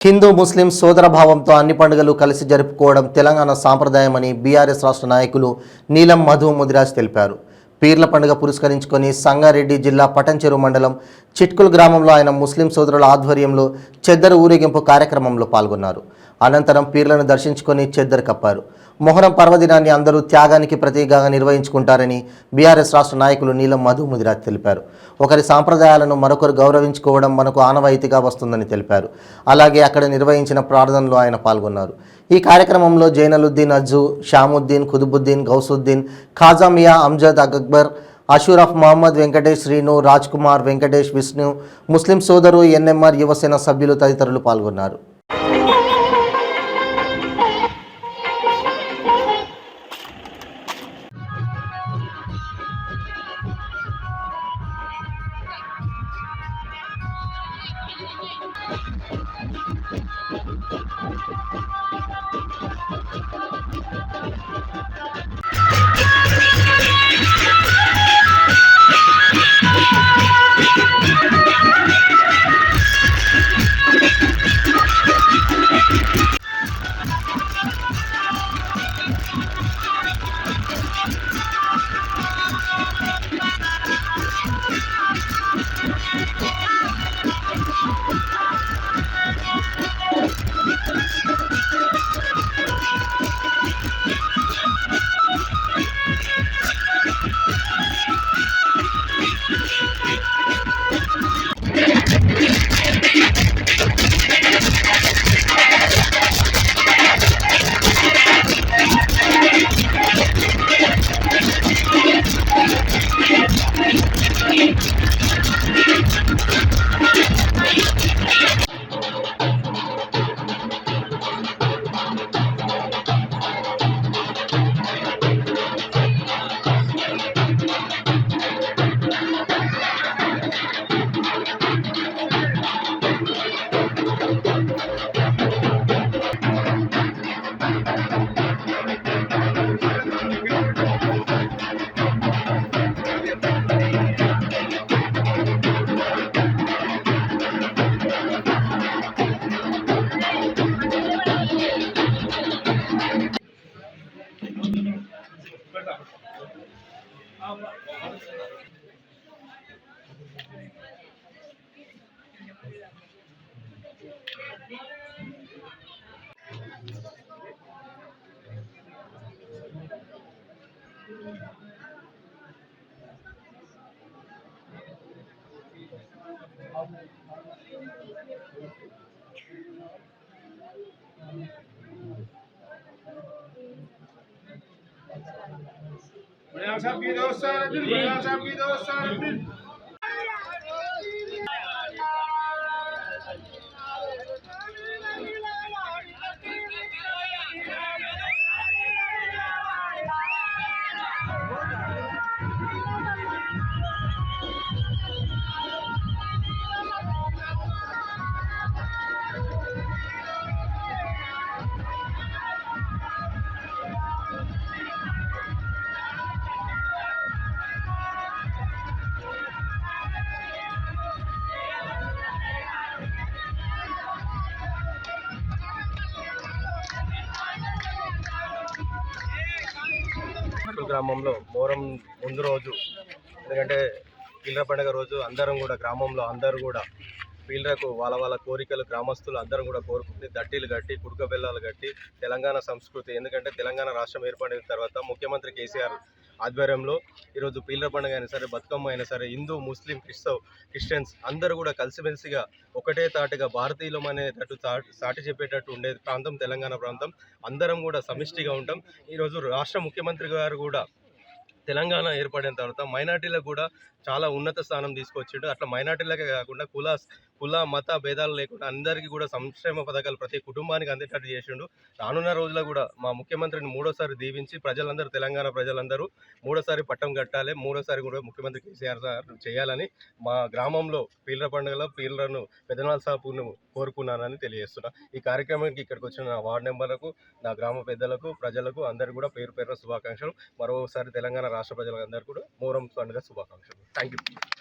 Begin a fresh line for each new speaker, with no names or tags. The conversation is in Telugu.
హిందూ ముస్లిం సోదరభావంతో అన్ని పండుగలు కలిసి జరుపుకోవడం తెలంగాణ సాంప్రదాయమని బీఆర్ఎస్ రాష్ట్ర నాయకులు నీలం మధు ముదిరాజ్ తెలిపారు. పీర్ల పండుగ పురస్కరించుకొని సంగారెడ్డి జిల్లా పటంచెరు మండలం చిట్కుల్ గ్రామంలో ఆయన ముస్లిం సోదరుల ఆధ్వర్యంలో చెద్దరు ఊరేగింపు కార్యక్రమంలో పాల్గొన్నారు. అనంతరం పీర్లను దర్శించుకొని చెద్దరు కప్పారు. మొహరం పర్వదినాన్ని అందరూ త్యాగానికి ప్రతీకగా నిర్వహించుకుంటారని బీఆర్ఎస్ రాష్ట్ర నాయకులు నీలం మధు ముదిరాజ్ తెలిపారు. ఒకరి సాంప్రదాయాలను మరొకరు గౌరవించుకోవడం మనకు ఆనవాయితీగా వస్తుందని తెలిపారు. అలాగే అక్కడ నిర్వహించిన ప్రార్థనలో ఆయన పాల్గొన్నారు. ఈ కార్యక్రమంలో జైనలుద్దీన్ అజ్జు, షాముద్దీన్, కుతుబుద్దీన్, గౌసుద్దీన్, ఖాజామియా, అంజద్ అక్బర్, అషూరఫ్, మహమ్మద్, వెంకటేష్, శ్రీను, రాజ్ కుమార్, వెంకటేష్, విష్ణు, ముస్లిం సోదరు, ఎన్ఎంఆర్ యువసేన సభ్యులు తదితరులు పాల్గొన్నారు.
साहब की दोस्त साहब की दोस्त గ్రామంలో మొహరం ముందు రోజు, ఎందుకంటే పీర్ల పండుగ రోజు అందరం కూడా గ్రామంలో అందరూ కూడా పీర్లకు వాళ్ళ కోరికలు గ్రామస్తులు అందరం కూడా కోరుకుంటే దట్టీలు కట్టి కుడుక బెల్లాలు కట్టి తెలంగాణ సంస్కృతి, ఎందుకంటే తెలంగాణ రాష్ట్రం ఏర్పడిన తర్వాత ముఖ్యమంత్రి కేసీఆర్ ఆధ్వర్యంలో ఈరోజు పీర్ల పండుగ అయినా సరే, బతుకమ్మ అయినా సరే, హిందూ, ముస్లిం, క్రిస్టియన్స్ అందరూ కూడా కలిసిమెలిసిగా ఒకటే తాటిగా భారతీయులం అనేటట్టు సాటి చెప్పేటట్టు ఉండే ప్రాంతం తెలంగాణ ప్రాంతం. అందరం కూడా సమిష్టిగా ఉంటాం. ఈరోజు రాష్ట్ర ముఖ్యమంత్రి గారు కూడా తెలంగాణ ఏర్పడిన తర్వాత మైనార్టీలకు కూడా చాలా ఉన్నత స్థానం తీసుకొచ్చిండు. అట్లా మైనార్టీలకే కాకుండా కుల మత భేదాలు లేకుండా అందరికీ కూడా సంక్షేమ పథకాలు ప్రతి కుటుంబానికి అందేటట్టు చేసిండు. రానున్న రోజుల్లో కూడా మా ముఖ్యమంత్రిని మూడోసారి దీవించి ప్రజలందరూ, తెలంగాణ ప్రజలందరూ మూడోసారి పట్టం కట్టాలి, మూడోసారి కూడా ముఖ్యమంత్రి కేసీఆర్ చేయాలని మా గ్రామంలో పీర్ల పండుగలో పీర్లను పెదనాల్ సాపును కోరుకున్నానని తెలియజేస్తున్నా. ఈ కార్యక్రమానికి ఇక్కడికి వచ్చిన నా వార్డు మెంబర్లకు, నా గ్రామ పెద్దలకు, ప్రజలకు అందరూ కూడా పేరు పేరున శుభాకాంక్షలు. మరోసారి తెలంగాణ రాష్ట్ర ప్రజలందరూ కూడా మొహరం పండుగ శుభాకాంక్షలు. Thank you.